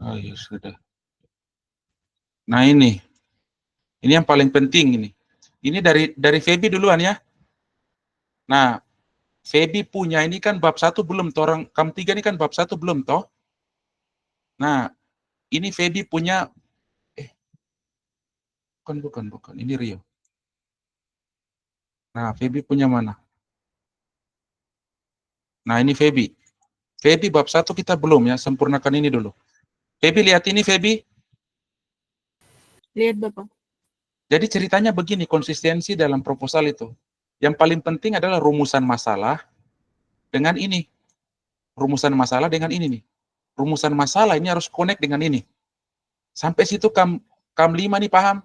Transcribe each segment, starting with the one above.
Oh ya sudah. Nah ini yang paling penting ini. Ini dari Feby duluan ya. Nah, Feby punya ini kan bab 1 belum, toh orang KAM 3 ini kan bab 1 belum toh. Nah, ini Feby punya bukan, ini Rio. Nah, Feby punya mana? Nah, ini Feby. Feby bab 1 kita belum ya, sempurnakan ini dulu. Feby lihat ini Feby. Lihat Bapak. Jadi ceritanya begini, konsistensi dalam proposal itu. Yang paling penting adalah rumusan masalah dengan ini. Rumusan masalah dengan ini nih. Rumusan masalah ini harus connect dengan ini. Sampai situ KAM 5 nih paham?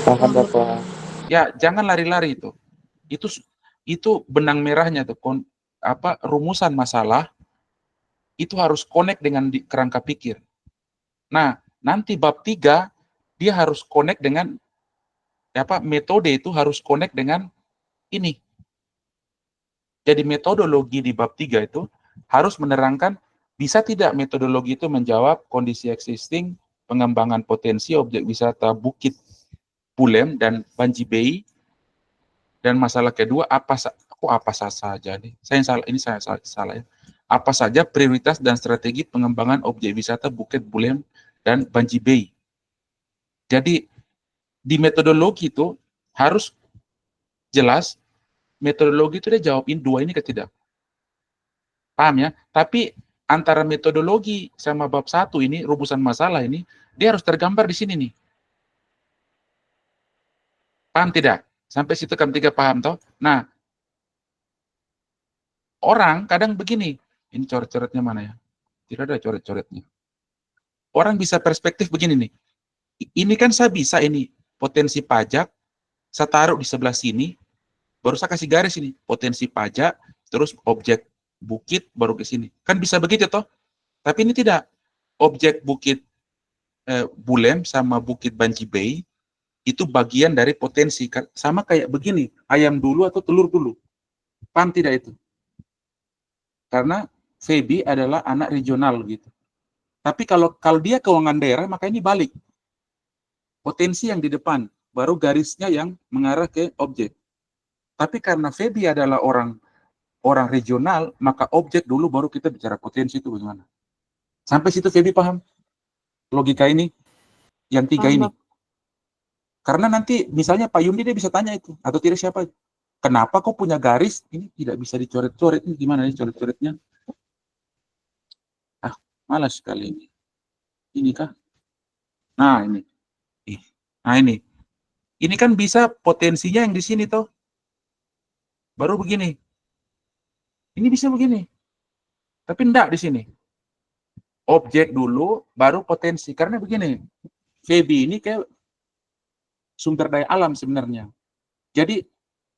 Paham Bapak. Ya, jangan lari-lari itu. Itu benang merahnya tuh. Rumusan masalah itu harus connect dengan kerangka pikir. Nah, nanti bab 3 dia harus connect dengan metode itu harus connect dengan ini. Jadi metodologi di bab 3 itu harus menerangkan bisa tidak metodologi itu menjawab kondisi existing, pengembangan potensi objek wisata Bukit Bulem dan Banji Bay. Dan masalah kedua, apa saja nih? Saya salah ya. Apa saja prioritas dan strategi pengembangan objek wisata Bukit Bulem dan Banji Bay. Jadi di metodologi itu harus jelas metodologi itu dia jawabin dua ini ke tidak. Paham ya? Tapi antara metodologi sama bab 1 ini, rumusan masalah ini, dia harus tergambar di sini nih. Paham tidak? Sampai situ KAM 3 paham toh? Nah, orang kadang begini, ini coret-coretnya mana ya? Tidak ada coret-coretnya. Orang bisa perspektif begini nih. Ini kan saya bisa ini, potensi pajak, saya taruh di sebelah sini, baru saya kasih garis ini, potensi pajak, terus objek bukit, baru ke sini. Kan bisa begitu toh? Tapi ini tidak. Objek Bukit Bulem sama Bukit Banji Bay itu bagian dari potensi. Sama kayak begini, ayam dulu atau telur dulu. Paham tidak itu? Karena Feby adalah anak regional gitu. Tapi kalau dia keuangan daerah, maka ini balik. Potensi yang di depan, baru garisnya yang mengarah ke objek. Tapi karena Feby adalah orang regional, maka objek dulu baru kita bicara potensi itu bagaimana. Sampai situ Feby paham? Logika ini, yang 3 ini. Karena nanti misalnya Pak Yumdi dia bisa tanya itu, atau tidak siapa, kenapa kok punya garis, ini tidak bisa dicoret-coret, ini gimana nih coret-coretnya? Malas sekali ini. Ini kah? Nah ini. Nah ini. Ini kan bisa potensinya yang di sini toh. Baru begini. Ini bisa begini. Tapi enggak di sini. Objek dulu, baru potensi. Karena begini, Feby ini kayak sumber daya alam sebenarnya. Jadi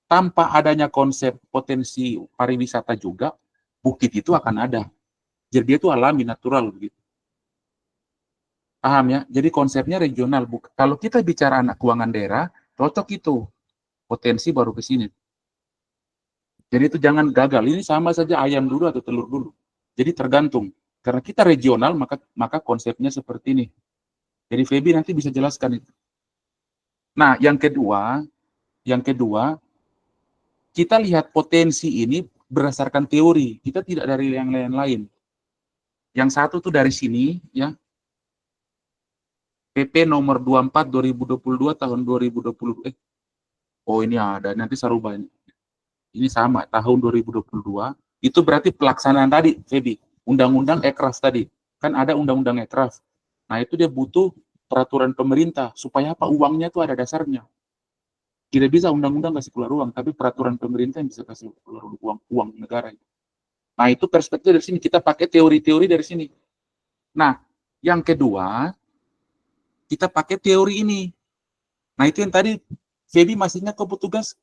tanpa adanya konsep potensi pariwisata juga, bukit itu akan ada. Jadi dia itu alami, natural begitu. Paham ya? Jadi konsepnya regional. Kalau kita bicara anak keuangan daerah, cocok itu. Potensi baru ke sini. Jadi itu jangan gagal. Ini sama saja ayam dulu atau telur dulu. Jadi tergantung. Karena kita regional, maka konsepnya seperti ini. Jadi Feby nanti bisa jelaskan itu. Nah, yang kedua, kita lihat potensi ini berdasarkan teori. Kita tidak dari yang lain-lain. Yang satu tuh dari sini, ya. PP nomor 24 2022 tahun 2020. Oh ini ada, nanti saya rubah ini. Ini sama, tahun 2022. Itu berarti pelaksanaan tadi, Feby. Undang-undang Ekraf tadi. Kan ada undang-undang Ekraf. Nah itu dia butuh peraturan pemerintah. Supaya apa? Uangnya itu ada dasarnya. Tidak bisa undang-undang kasih keluar uang, tapi peraturan pemerintah yang bisa kasih keluar uang negara. Nah itu perspektif dari sini. Kita pakai teori-teori dari sini. Nah, yang kedua, kita pakai teori ini. Nah itu yang tadi Feby masih ingat kok petugas.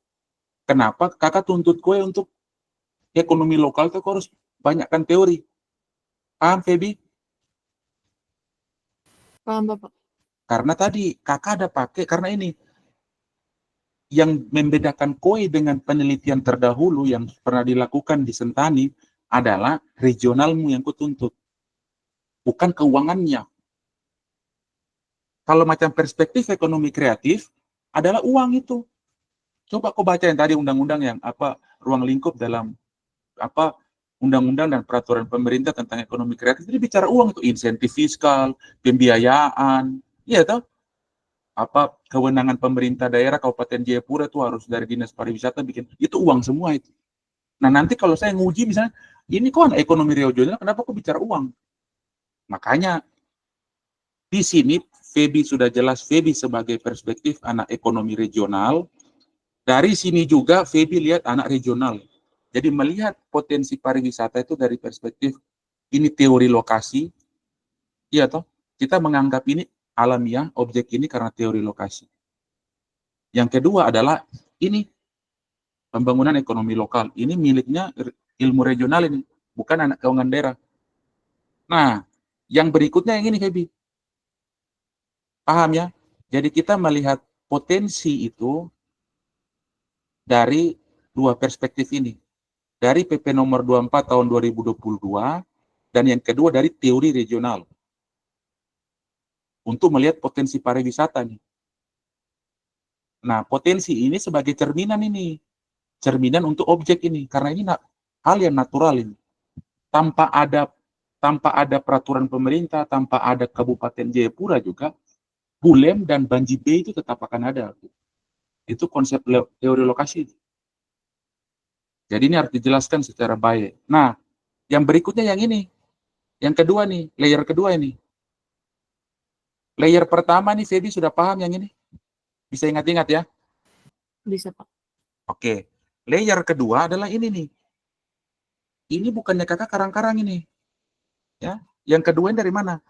Kenapa kakak tuntut gue untuk ekonomi lokal tuh harus banyakkan teori. Paham Feby? Paham Bapak. Karena tadi kakak ada pakai, karena ini yang membedakan KOI dengan penelitian terdahulu yang pernah dilakukan di Sentani adalah regionalmu yang kutuntut. bukan keuangannya. Kalau macam perspektif ekonomi kreatif adalah uang itu. Coba kau baca yang tadi undang-undang yang apa ruang lingkup dalam apa undang-undang dan peraturan pemerintah tentang ekonomi kreatif, jadi bicara uang itu, insentif fiskal, pembiayaan, iya toh? Apa kewenangan pemerintah daerah Kabupaten Jayapura itu harus dari Dinas Pariwisata bikin, itu uang semua itu. Nah, nanti kalau saya nguji misalnya, ini kok anak ekonomi regional, kenapa kok bicara uang? Makanya di sini Febi sudah jelas, Febi sebagai perspektif anak ekonomi regional. Dari sini juga Febi lihat anak regional. Jadi melihat potensi pariwisata itu dari perspektif ini teori lokasi, iya toh? Kita menganggap ini alamiah, objek ini karena teori lokasi. Yang kedua adalah ini pembangunan ekonomi lokal. Ini miliknya ilmu regional ini, bukan anak keuangan daerah. Nah, yang berikutnya yang ini, Febi. Paham ya? Jadi kita melihat potensi itu dari dua perspektif ini. Dari PP nomor 24 tahun 2022 dan yang kedua dari teori regional. Untuk melihat potensi pariwisata nih. Nah, potensi ini sebagai cerminan ini. Cerminan untuk objek ini karena ini hal yang natural ini. Tanpa ada peraturan pemerintah, tanpa ada Kabupaten Jayapura juga, Bulem dan Banji B itu tetap akan ada. Itu konsep teori lokasi. Jadi ini harus dijelaskan secara baik. Nah, yang berikutnya yang ini. Yang kedua nih, layer kedua ini. Layer pertama nih, Febi sudah paham yang ini? Bisa ingat-ingat ya? Bisa, Pak. Oke. Layer kedua adalah ini nih. Ini bukannya kakak karang-karang ini. Ya. Yang kedua ini dari mana?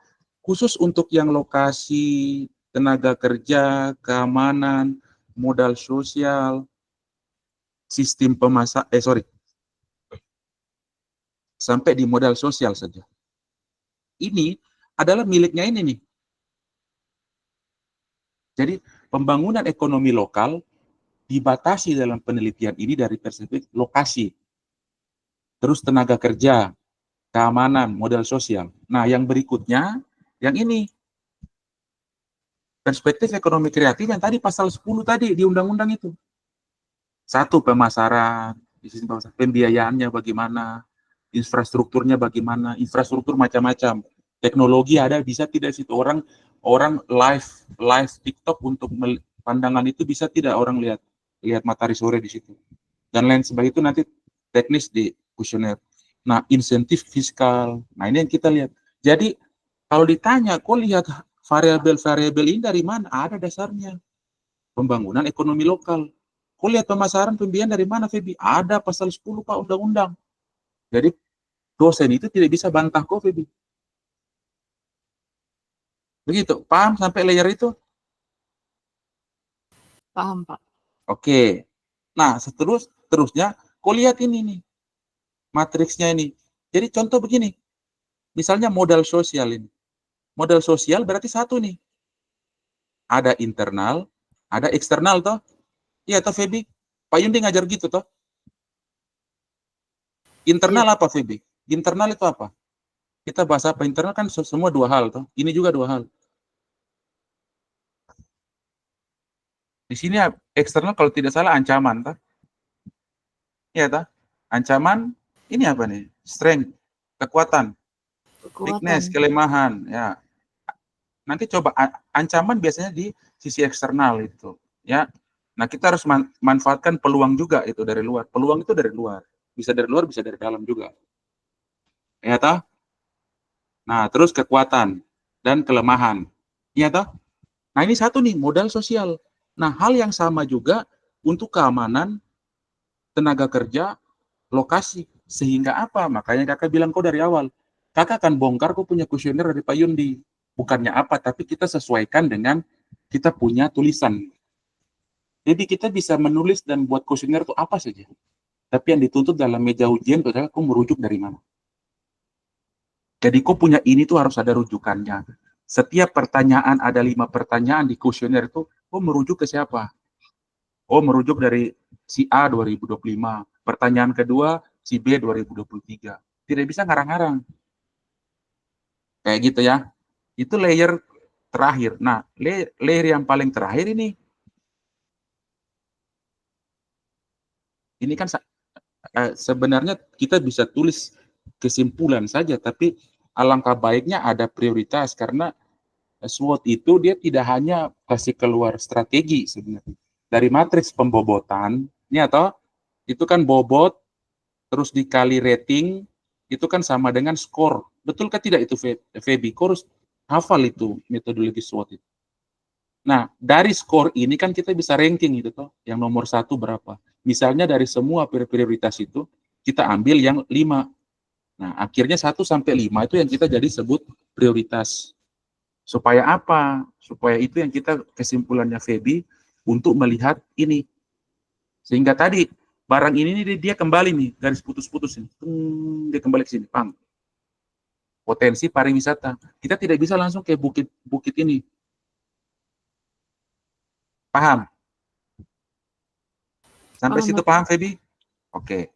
Khusus untuk yang lokasi, tenaga kerja, keamanan, modal sosial, sistem sampai di modal sosial saja. Ini adalah miliknya ini nih. Jadi pembangunan ekonomi lokal dibatasi dalam penelitian ini dari perspektif lokasi, terus tenaga kerja, keamanan, modal sosial. Nah, yang berikutnya, yang ini, perspektif ekonomi kreatif yang tadi pasal 10 tadi di undang-undang itu. Satu, pemasaran, pembiayaannya bagaimana, infrastrukturnya bagaimana, infrastruktur macam-macam. Teknologi ada, bisa tidak situ orang live TikTok untuk pandangan itu bisa tidak orang lihat matahari sore di situ. Dan lain sebagainya itu nanti teknis di kuesioner. Nah, insentif fiskal. Nah, ini yang kita lihat. Jadi, kalau ditanya, kok lihat variabel-variabel ini dari mana? Ada dasarnya. Pembangunan ekonomi lokal. Kok lihat pemasaran pembiayaan dari mana, Febi? Ada pasal 10, Pak, undang-undang. Jadi, dosen itu tidak bisa bantah kok, Febi. Begitu. Paham sampai layer itu? Paham, Pak. Oke. Nah, terusnya, kok lihat ini nih. Matriksnya ini. Jadi contoh begini. Misalnya modal sosial ini. Modal sosial berarti satu nih. Ada internal, ada eksternal toh. Iya toh, Febi? Pak Yundi ngajar gitu toh. Internal Iya. apa, Febi? Internal itu apa? Kita bahas apa? Internal kan semua dua hal toh. Ini juga dua hal. Di sini eksternal kalau tidak salah ancaman toh. Iya toh? Ancaman ini apa nih? Strength, kekuatan, weakness, kelemahan, ya. Nanti coba ancaman biasanya di sisi eksternal itu, ya. Nah, kita harus manfaatkan peluang juga itu dari luar. Peluang itu dari luar. Bisa dari luar, bisa dari dalam juga. Ya toh? Nah, terus kekuatan dan kelemahan. Ya toh? Nah, ini satu nih, modal sosial. Nah, hal yang sama juga untuk keamanan, tenaga kerja, lokasi. Sehingga apa? Makanya kakak bilang kok dari awal. Kakak akan bongkar kok punya kuesioner dari Pak Yundi. Bukannya apa, tapi kita sesuaikan dengan kita punya tulisan. Jadi kita bisa menulis dan buat kuesioner itu apa saja. Tapi yang dituntut dalam meja ujian, kok merujuk dari mana. Jadi kok punya ini tuh harus ada rujukannya. Setiap pertanyaan, ada 5 pertanyaan di kuesioner itu, kok merujuk ke siapa? Oh, merujuk dari si A 2025. Pertanyaan kedua, si B 2023. Tidak bisa ngarang-ngarang. Kayak gitu ya. Itu layer terakhir. Nah, layer yang paling terakhir ini kan sebenarnya kita bisa tulis kesimpulan saja, tapi alangkah baiknya ada prioritas karena SWOT itu dia tidak hanya kasih keluar strategi sebenarnya. Dari matriks pembobotan, ini atau itu kan bobot terus dikali rating itu kan sama dengan skor. Betul kan tidak itu Feby? Kau harus hafal itu metodologi SWOT itu. Nah, dari skor ini kan kita bisa ranking itu toh, yang nomor 1 berapa. Misalnya dari semua prioritas itu, kita ambil yang 5. Nah, akhirnya 1 sampai 5 itu yang kita jadi sebut prioritas. Supaya apa? Supaya itu yang kita kesimpulannya Feby untuk melihat ini. Sehingga tadi barang ini dia kembali nih, garis putus-putus ini. Dia kembali ke sini, pang. Potensi pariwisata. Kita tidak bisa langsung ke bukit ini. Paham? Sampai Paham, situ Bapak. paham, Feby? Oke.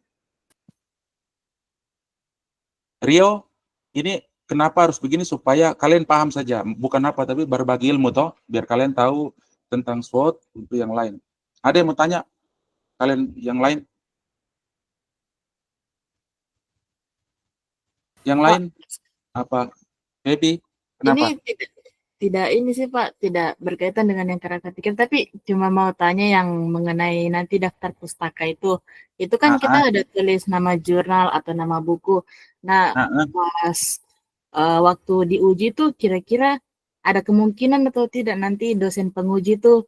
Rio, ini kenapa harus begini supaya kalian paham saja. Bukan apa, tapi berbagi ilmu toh, biar kalian tahu tentang SWOT untuk yang lain. Ada yang mau tanya? Kalian yang lain? Yang Pak, lain? Apa? Feby, ini kenapa? tidak ini sih Pak, tidak berkaitan dengan yang kakak katakan, tapi cuma mau tanya yang mengenai nanti daftar pustaka itu. Itu kan Ah, kita ah, ada tulis nama jurnal atau nama buku. Nah, ah, ah. pas waktu diuji tuh kira-kira ada kemungkinan atau tidak nanti dosen penguji tuh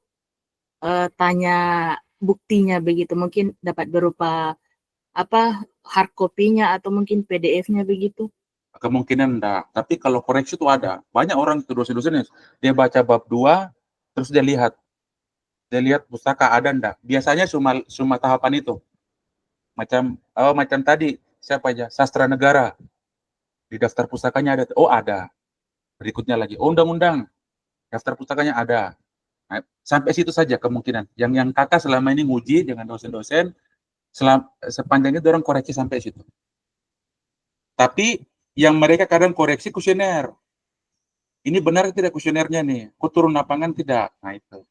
tanya buktinya begitu, mungkin dapat berupa apa hard copy-nya atau mungkin PDF-nya begitu. Kemungkinan enggak. Tapi kalau koreksi itu ada. Banyak orang itu dosen-dosen dia baca bab 2, terus dia lihat. Dia lihat pustaka ada enggak. Biasanya cuma tahapan itu. Macam tadi, siapa aja? Sastra Negara. Di daftar pustakanya ada. Oh, ada. Berikutnya lagi, oh, undang-undang. Daftar pustakanya ada. Nah, sampai situ saja kemungkinan. Yang kakak selama ini nguji dengan dosen-dosen, sepanjang itu orang koreksi sampai situ. Tapi yang mereka kadang koreksi kuesioner. Ini benar tidak kuesionernya nih? Kok turun lapangan tidak? Nah itu.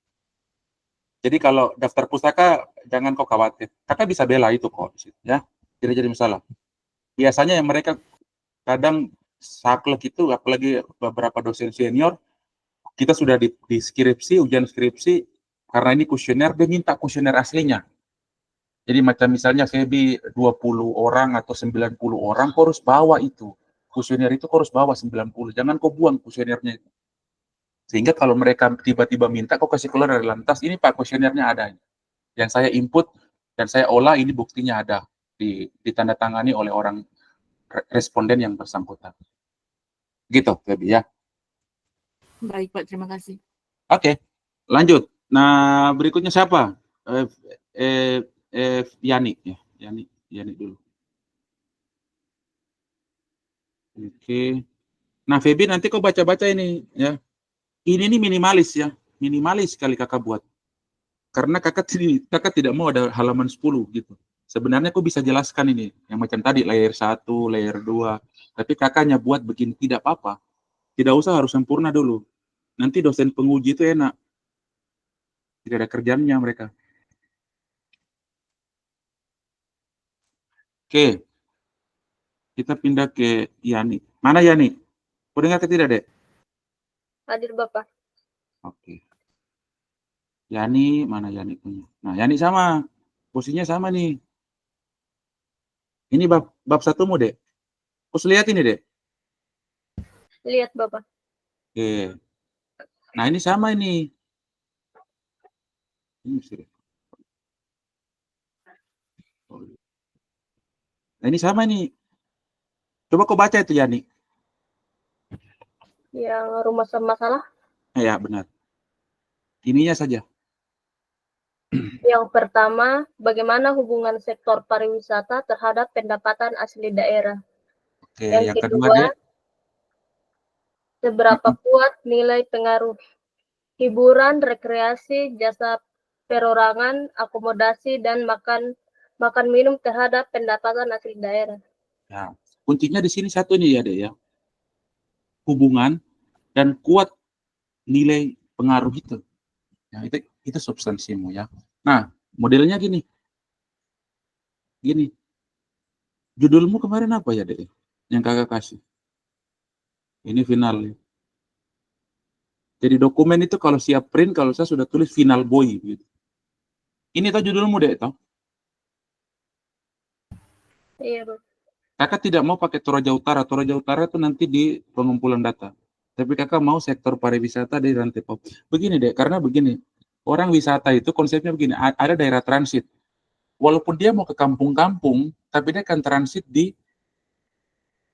Jadi kalau daftar pustaka jangan kau khawatir. Kakak bisa bela itu kok, ya. Tidak jadi masalah. Biasanya yang mereka kadang saklek itu, apalagi beberapa dosen senior, kita sudah di skripsi, ujian skripsi, karena ini kuesioner, dia minta kuesioner aslinya. Jadi macam misalnya Feby 20 orang atau 90 orang, kau harus bawa itu. Kuesioner itu kau harus bawa 90. Jangan kau buang kuesionernya itu. Sehingga kalau mereka tiba-tiba minta, kau kasih keluar dari lantas, ini Pak kuesionernya ada. Yang saya input dan saya olah, ini buktinya ada. Ditandatangani oleh orang responden yang bersangkutan. Gitu, Feby ya. Baik Pak, terima kasih. Oke, lanjut. Nah, berikutnya siapa? Yani ya, Yani dulu. Oke. Nah, Feby nanti kau baca-baca ini ya. Ini nih minimalis ya, minimalis sekali kakak buat. Karena kakak tidak mau ada halaman 10 gitu. Sebenarnya kau bisa jelaskan ini, yang macam tadi layer 1, layer 2. Tapi kakaknya buat begini tidak apa-apa. Tidak usah harus sempurna dulu. Nanti dosen penguji itu enak. Tidak ada kerjanya mereka. Oke, kita pindah ke Yani. Mana Yani? Kau dengar ke tidak, Dek? Hadir Bapak. Oke. Yani, mana Yani punya? Nah, Yani sama. Posisinya sama nih. Ini bab 1-mu, Dek. Kau lihat ini, Dek. Lihat Bapak. Oke. Nah, ini sama ini. Ini mesti. Nah, ini sama nih. Coba kau baca itu, Yani. Yang rumus masalah. Ya, benar. Ininya saja. Yang pertama, bagaimana hubungan sektor pariwisata terhadap pendapatan asli daerah. Oke, Yang yang kedua, kedua, Dek. seberapa kuat nilai pengaruh hiburan, rekreasi, jasa perorangan, akomodasi, dan makan minum terhadap pendapatan asli daerah. Ya, kuncinya di sini satu nih ya, Dek ya. hubungan dan kuat nilai pengaruh itu. Ya, itu substansimu ya. Nah, modelnya gini. Gini. Judulmu kemarin apa ya, Dek? Yang kakak kasih. Ini final. Ya. Jadi dokumen itu kalau siap print, kalau saya sudah tulis final boy. Gitu. Ini tuh judulmu, Dek, toh? Iya, Bapak. Kakak tidak mau pakai Toraja Utara. Toraja Utara itu nanti di pengumpulan data. Tapi kakak mau sektor pariwisata di rantai pop. Begini, Dek, karena begini. Orang wisata itu konsepnya begini, ada daerah transit. Walaupun dia mau ke kampung-kampung, tapi dia akan transit di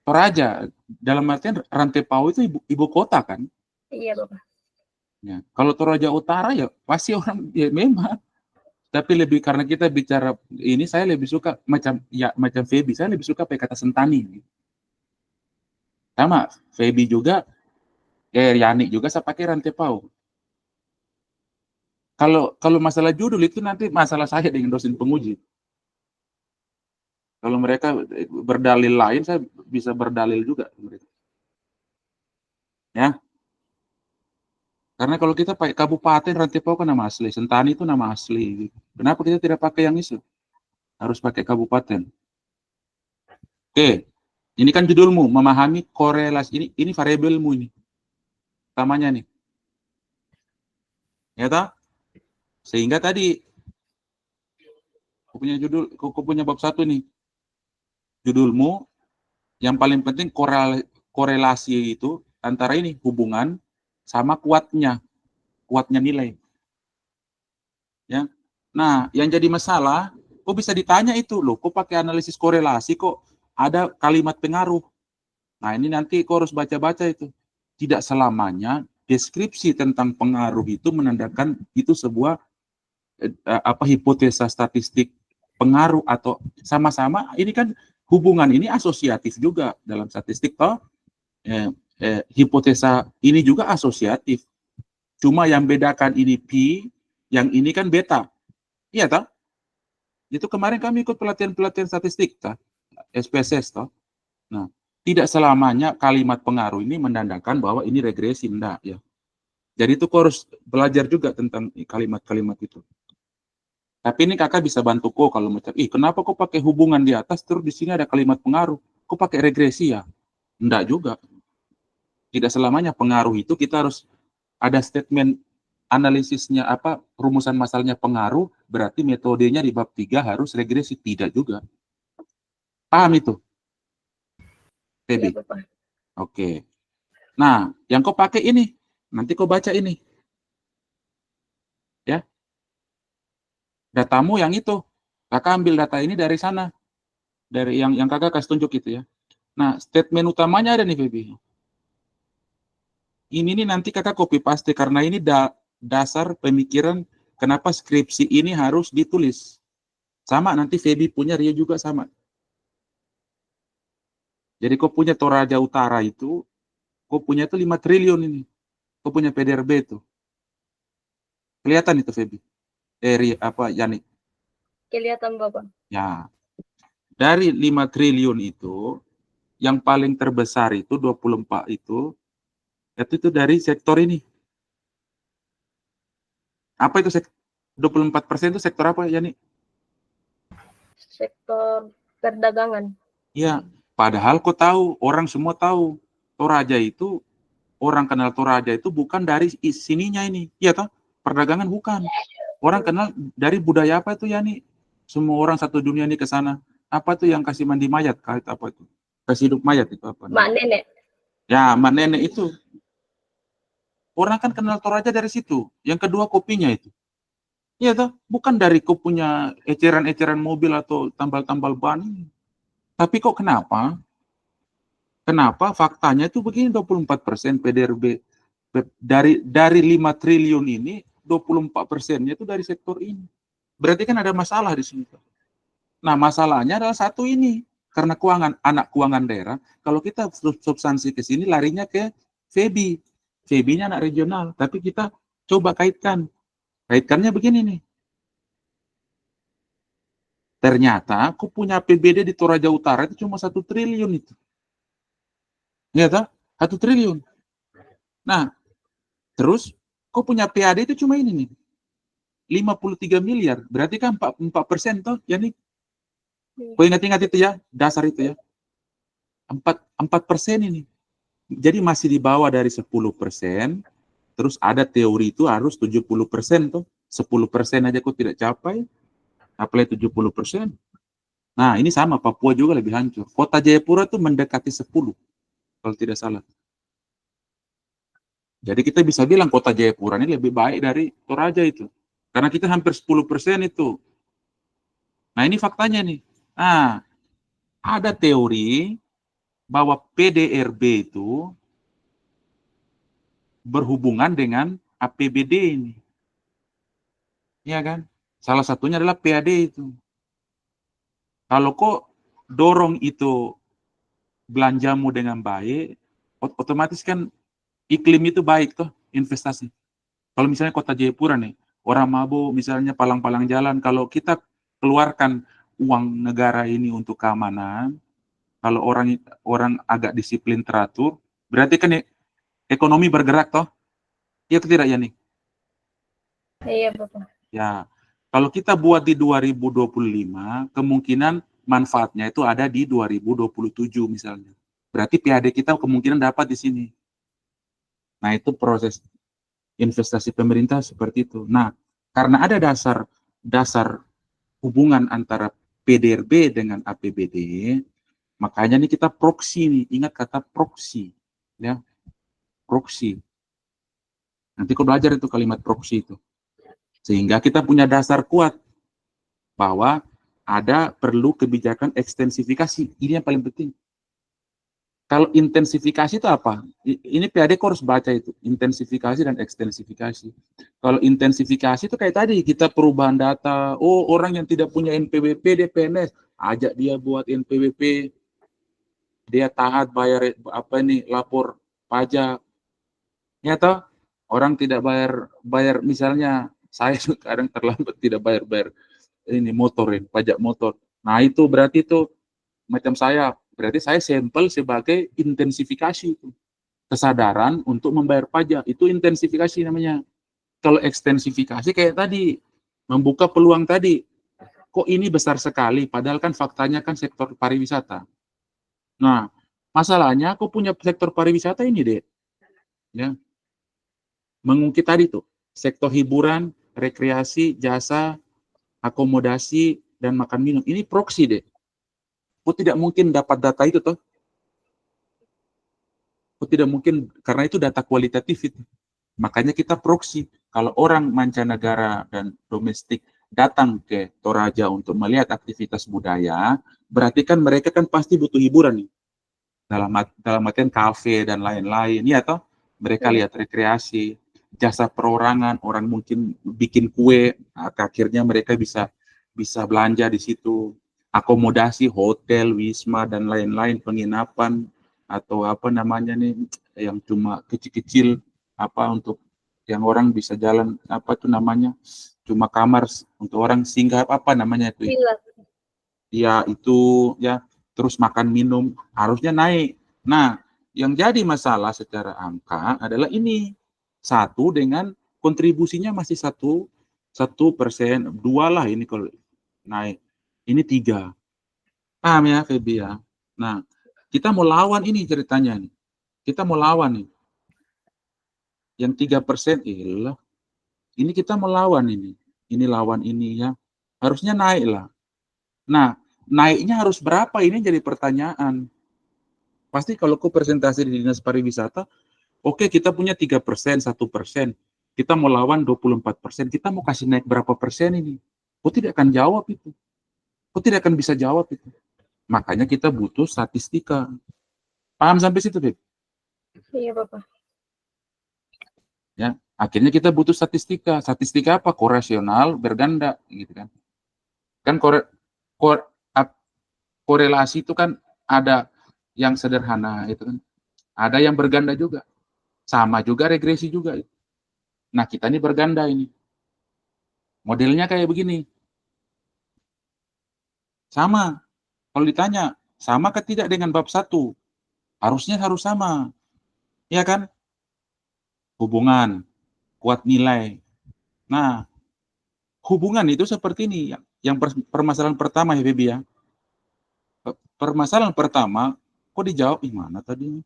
Toraja. Dalam artian rantai pau itu ibu kota kan. Iya, Bapak. Ya. Kalau Toraja Utara ya pasti orang ya memang. Tapi lebih karena kita bicara ini, saya lebih suka macam Feby, saya lebih suka pakai kata Sentani. Sama Feby juga, Yani juga saya pakai rantai pau. Kalau masalah judul itu nanti masalah saya dengan dosen penguji. Kalau mereka berdalil lain, saya bisa berdalil juga mereka. Ya. Karena kalau kita pakai kabupaten rantai pau kan nama asli, Sentani itu nama asli. Kenapa kita tidak pakai yang itu? Harus pakai kabupaten. Oke, ini kan judulmu, memahami korelasi. Ini variabelmu ini. Utamanya nih. Ya toh? Sehingga tadi, aku punya judul, aku punya bab 1 nih. Judulmu, yang paling penting korelasi itu antara ini, hubungan sama kuatnya nilai. Ya. Nah, yang jadi masalah, kok bisa ditanya itu loh, kok pakai analisis korelasi kok ada kalimat pengaruh. Nah, ini nanti kok harus baca-baca itu. Tidak selamanya deskripsi tentang pengaruh itu menandakan itu sebuah hipotesa statistik pengaruh atau sama-sama. Ini kan hubungan ini asosiatif juga dalam statistik toh. Hipotesa ini juga asosiatif. Cuma yang bedakan ini pi, yang ini kan beta. Iya toh? Itu kemarin kami ikut pelatihan statistik toh, SPSS toh. Nah, tidak selamanya kalimat pengaruh ini menandakan bahwa ini regresi, enggak ya. Jadi itu harus belajar juga tentang kalimat-kalimat itu. Tapi ini kakak bisa bantu kok kalau macam, kenapa kok pakai hubungan di atas terus di sini ada kalimat pengaruh? Kok pakai regresi ya? Enggak juga. Tidak selamanya pengaruh itu kita harus ada statement analisisnya rumusan masalahnya pengaruh, berarti metodenya di bab 3 harus regresi, tidak juga. Paham itu? Iya, Feby? Bapak. Oke. Nah, yang kau pakai ini, nanti kau baca ini. Ya. Datamu yang itu. Kakak ambil data ini dari sana. Dari yang kakak kasih tunjuk itu ya. Nah, statement utamanya ada nih, Feby. Ini nih nanti kakak copy paste karena ini dasar pemikiran kenapa skripsi ini harus ditulis. Sama nanti Feby punya, Rio juga sama. Jadi kau punya Toraja Utara itu, kau punya itu 5 triliun ini. Kau punya PDRB itu. Kelihatan itu Feby? Yani? Kelihatan, Bapak. Ya. Dari 5 triliun itu, yang paling terbesar itu 24 itu dari sektor ini. Apa itu 24% itu sektor apa, Yani? Sektor perdagangan. Ya, padahal kau tahu, orang semua tahu, Toraja itu, orang kenal Toraja itu bukan dari sininya ini. Iya toh? Perdagangan bukan. Orang kenal dari budaya apa itu, Yani? Semua orang satu dunia ini ke sana. Apa tuh yang kasih mandi mayat? Apa itu? Kasih hidup mayat itu apa? Mak nenek. Ya, mak nenek itu. Orang kan kenal Toraja dari situ. Yang kedua kopinya itu. Iya toh? Bukan dari kau punya eceran-eceran mobil atau tambal-tambal ban. Tapi kok kenapa? Kenapa faktanya itu begini, 24% PDRB dari 5 triliun ini 24%-nya itu dari sektor ini. Berarti kan ada masalah di sini. Nah, masalahnya adalah satu ini. Karena anak keuangan daerah, kalau kita substansi ke sini larinya ke Feby. Feby-nya anak regional, tapi kita coba kaitkan. Kaitkannya begini nih. Ternyata aku punya APBD di Toraja Utara itu cuma 1 triliun itu. Ya toh? 1 triliun. Nah, terus kau punya PAD itu cuma ini nih. 53 miliar. Berarti kan 4% toh, ya nih. Kau ingat-ingat itu ya, dasar itu ya. 4% ini. Jadi masih di bawah dari 10%. Terus ada teori itu harus 70% tuh. 10% aja kok tidak capai, apalagi 70%. Nah, ini sama, Papua juga lebih hancur. Kota Jayapura tuh mendekati 10, kalau tidak salah. Jadi kita bisa bilang kota Jayapura ini lebih baik dari Toraja itu. Karena kita hampir 10% itu. Nah, ini faktanya nih. Nah, ada teori bahwa PDRB itu berhubungan dengan APBD ini. Iya kan? Salah satunya adalah PAD itu. Kalau kok dorong itu belanjamu dengan baik, otomatis kan iklim itu baik toh, investasi. Kalau misalnya kota Jayapura nih, orang mabuk misalnya palang-palang jalan, kalau kita keluarkan uang negara ini untuk keamanan, kalau orang orang agak disiplin teratur, berarti kan ekonomi bergerak toh. Iya atau tidak ya nih? Iya, Bapak. Ya, kalau kita buat di 2025, kemungkinan manfaatnya itu ada di 2027 misalnya. Berarti PAD kita kemungkinan dapat di sini. Nah, itu proses investasi pemerintah seperti itu. Nah, karena ada dasar hubungan antara PDRB dengan APBD, makanya nih kita proksi nih. Ingat kata proksi, ya, proksi. Nanti kau belajar itu kalimat proksi itu. Sehingga kita punya dasar kuat bahwa ada perlu kebijakan ekstensifikasi. Ini yang paling penting. Kalau intensifikasi itu apa? Ini PAD kok harus baca itu. Intensifikasi dan ekstensifikasi. Kalau intensifikasi itu kayak tadi, kita perubahan data. Oh, orang yang tidak punya NPWP, DPNS, ajak dia buat NPWP. Dia taat bayar apa ini, lapor pajak. Ya toh, orang tidak bayar misalnya saya kadang terlambat tidak bayar ini motorin, pajak motor. Nah, itu berarti itu macam saya, berarti saya sampel sebagai intensifikasi itu. Kesadaran untuk membayar pajak, itu intensifikasi namanya. Kalau ekstensifikasi kayak tadi, membuka peluang tadi. Kok ini besar sekali, padahal kan faktanya kan sektor pariwisata. Nah, masalahnya aku punya sektor pariwisata ini deh. Ya, mengungkit tadi tuh, sektor hiburan, rekreasi, jasa, akomodasi, dan makan minum. Ini proksi deh. Kok tidak mungkin dapat data itu toh? Kok tidak mungkin, karena itu data kualitatif itu. Makanya kita proksi. Kalau orang mancanegara dan domestik datang ke Toraja untuk melihat aktivitas budaya, berarti kan mereka kan pasti butuh hiburan nih. Dalam artian kafe dan lain-lain. Ya toh? Mereka lihat rekreasi, jasa perorangan, orang mungkin bikin kue, akhirnya mereka bisa belanja di situ. Akomodasi, hotel, wisma, dan lain-lain, penginapan, atau apa namanya nih, yang cuma kecil-kecil, apa untuk yang orang bisa jalan, apa itu namanya, cuma kamar untuk orang singgah, apa namanya itu ya, itu ya, terus makan minum harusnya naik. Nah, yang jadi masalah secara angka adalah ini, satu dengan kontribusinya masih 1%, 2 lah ini kalau naik, ini 3. Paham ya, Feby ya? Nah, kita mau lawan ini ceritanya nih. Kita mau lawan nih. Yang 3%, iyalah. Ini kita mau lawan ini. Ini lawan ini ya. Harusnya naik lah. Nah, naiknya harus berapa? Ini jadi pertanyaan. Pasti kalau ku presentasi di Dinas Pariwisata, oke, kita punya 3%, 1%. Kita mau lawan 24%. Kita mau kasih naik berapa persen ini? Kau tidak akan jawab itu. Kau tidak akan bisa jawab itu. Makanya kita butuh statistika. Paham sampai situ, Beb? Iya, Bapak. Ya, akhirnya kita butuh statistika. Statistika apa? Korasional berganda, gitu kan? Kan korelasi itu kan ada yang sederhana, itu kan? Ada yang berganda juga. Sama juga regresi juga. Nah, kita ini berganda ini. Modelnya kayak begini. Sama. Kalau ditanya, sama ke tidak dengan bab 1? Harusnya harus sama. Ya kan? hubungan, kuat nilai. Nah, hubungan itu seperti ini. Yang permasalahan pertama ya, Baby ya. Permasalahan pertama, kok dijawab gimana tadi?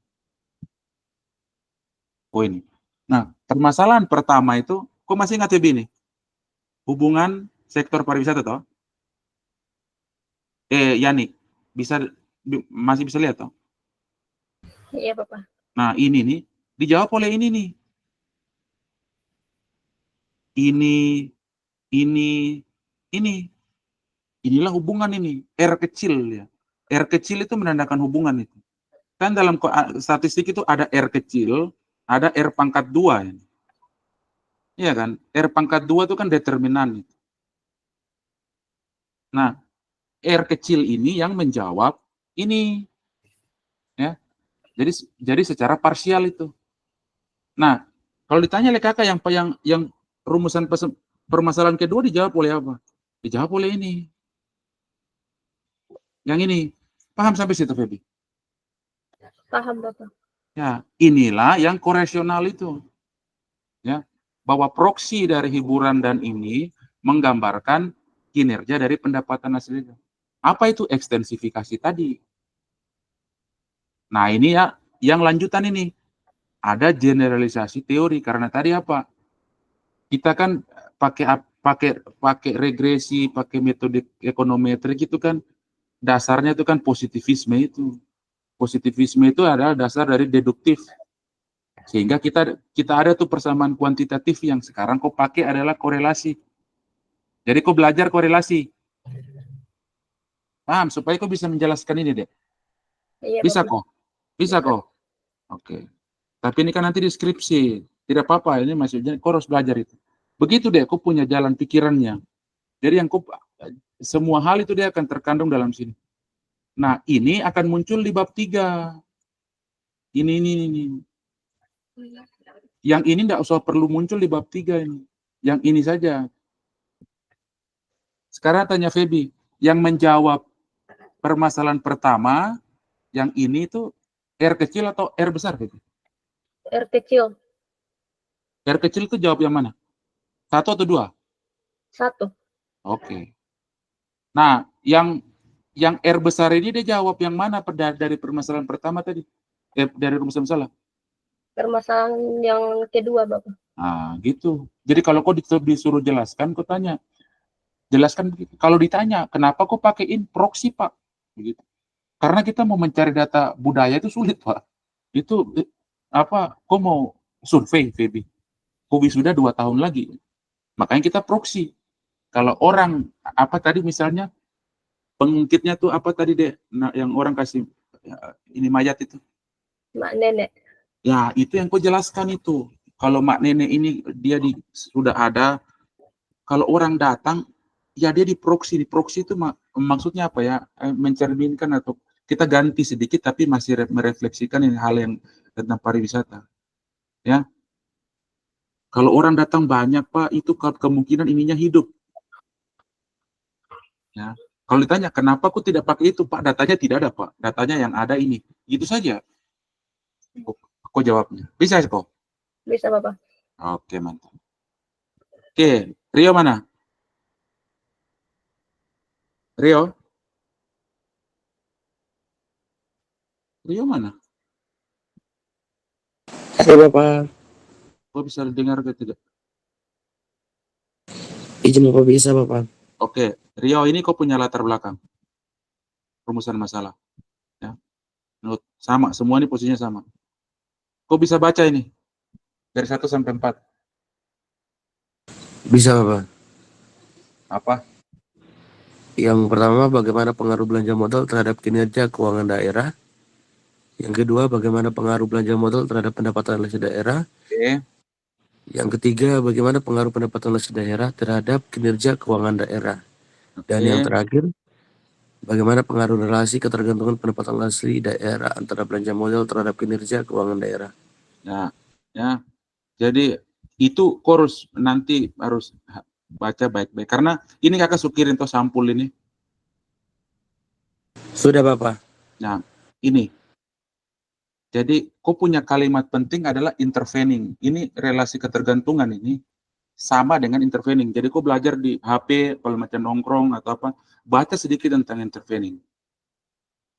Oh ini. Nah, permasalahan pertama itu, kok masih ingat Baby ini? Hubungan sektor pariwisata toh? Yani, masih bisa lihat toh? Iya, Bapak. Nah, ini nih, dijawab oleh ini nih. Ini. Inilah hubungan ini, R kecil ya. R kecil itu menandakan hubungan itu. Kan dalam statistik itu ada R kecil, ada R pangkat 2 ya. Iya kan? R pangkat 2 itu kan determinan. Nah, R kecil ini yang menjawab ini. Ya. Jadi secara parsial itu. Nah, kalau ditanya oleh kakak yang rumusan permasalahan kedua dijawab oleh apa? Dijawab oleh ini. Yang ini. Paham sampai situ, Feby? Paham, Bapak. Ya, inilah yang koresional itu. Ya, bahwa proksi dari hiburan dan ini menggambarkan kinerja dari pendapatan asli. Apa itu ekstensifikasi tadi? Nah, ini ya yang lanjutan ini. Ada generalisasi teori karena tadi apa? Kita kan pakai regresi, pakai metode ekonometrik itu kan dasarnya itu kan positivisme itu. Positivisme itu adalah dasar dari deduktif. Sehingga kita ada tuh persamaan kuantitatif yang sekarang kau pakai adalah korelasi. Jadi kau belajar korelasi. Paham? Supaya kau bisa menjelaskan ini deh. Iya, Bisa Bapak. kok? Bisa kok? Oke. Tapi ini kan nanti deskripsi. Tidak apa-apa, ini maksudnya kau harus belajar itu. Begitu deh, kau punya jalan pikirannya. Jadi yang kau, semua hal itu dia akan terkandung dalam sini. Nah, ini akan muncul di bab 3. Ini. Yang ini tidak usah perlu muncul di bab 3 ini. Yang ini saja. Sekarang tanya Feby, yang menjawab permasalahan pertama, yang ini itu R kecil atau R besar, Feby? R kecil. R kecil itu jawab yang mana? 1 atau 2? 1. Oke. Nah, yang R besar ini dia jawab yang mana dari permasalahan pertama tadi? Dari rumus masalah. Permasalahan yang kedua, Bapak. Nah, gitu. Jadi kalau kau disuruh jelaskan, kau tanya. Jelaskan begitu. Kalau ditanya, kenapa kau pakaiin proksi, Pak? Begitu. Karena kita mau mencari data budaya itu sulit, Pak. Itu apa? Kau mau survei, Feby? Kau wisuda 2 tahun lagi. Makanya kita proksi. Kalau orang apa tadi misalnya pengungkitnya tuh apa tadi deh? Nah, yang orang kasih ini mayat itu. Mak nenek. Ya, itu yang kau jelaskan itu. Kalau mak nenek ini dia sudah ada. Kalau orang datang, ya dia diproksi. Diproksi itu maksudnya apa ya? Mencerminkan atau kita ganti sedikit tapi masih merefleksikan hal yang tentang pariwisata. Ya. Kalau orang datang banyak, Pak, itu kemungkinan ininya hidup. Ya. Kalau ditanya, kenapa kok tidak pakai itu, Pak? Datanya tidak ada, Pak. Datanya yang ada ini. Gitu saja. Kok jawabnya? Bisa kok? Bisa, Bapak. Oke, mantap. Oke, Rio mana? Rio? Rio mana? Halo Bapak, Kok bisa dengar ke tidak? izin Bapak bisa Bapak. Oke, Rio ini kok punya latar belakang. Rumusan masalah. Ya. Sama, semua ini posisinya sama. Kok bisa baca ini? Dari 1 sampai 4. Bisa Bapak. Apa? Yang pertama, bagaimana pengaruh belanja modal terhadap kinerja keuangan daerah. Yang kedua, bagaimana pengaruh belanja modal terhadap pendapatan lesi daerah. Oke. Yang ketiga, bagaimana pengaruh pendapatan lesi daerah terhadap kinerja keuangan daerah. Dan yang terakhir, bagaimana pengaruh relasi ketergantungan pendapatan lesi daerah antara belanja modal terhadap kinerja keuangan daerah. Ya. Jadi itu harus nanti harus baca baik-baik karena ini kakak sukirin toh sampul ini. Sudah Bapak. Nah, ini Jadi, kau punya kalimat penting adalah intervening. Ini relasi ketergantungan ini sama dengan intervening. Jadi, kau belajar di HP, kalau macam nongkrong atau apa, baca sedikit tentang intervening.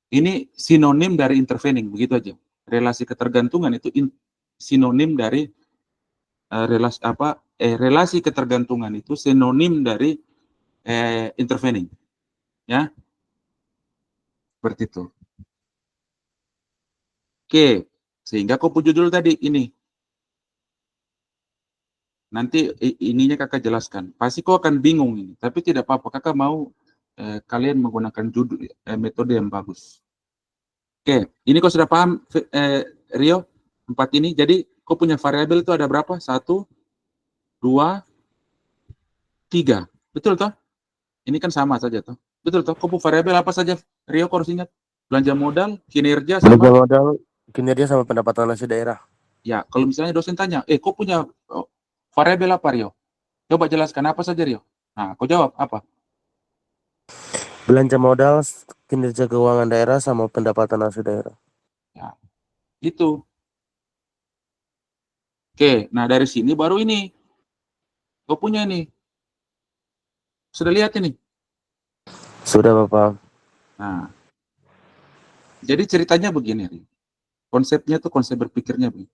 Ini sinonim dari intervening, begitu aja. Relasi ketergantungan itu sinonim dari relasi ketergantungan itu sinonim dari intervening, ya, seperti itu. Oke, sehingga kau judul tadi ini. Nanti ininya kakak jelaskan. Pasti kau akan bingung ini, tapi tidak apa-apa. Kakak mau kalian menggunakan judul metode yang bagus. Oke, ini kau sudah paham, Rio? 4 ini. Jadi kau punya variabel itu ada berapa? 1, 2, 3. Betul toh? Ini kan sama saja toh. Betul toh? Kau punya variabel apa saja, Rio? Kau harus ingat. Belanja modal, kinerja, Belanja sama. modal, kinerja sama pendapatan asli daerah. Ya, kalau misalnya dosen tanya, kau punya variabel apa, Rio? Coba jelaskan apa saja, Rio. Nah, kau jawab apa? Belanja modal, kinerja keuangan daerah sama pendapatan asli daerah. Ya, itu. Oke, nah dari sini baru ini. Kau punya ini. Sudah lihat ini? Sudah Bapak. Nah, jadi ceritanya begini, Rio. Konsepnya tuh konsep berpikirnya begini.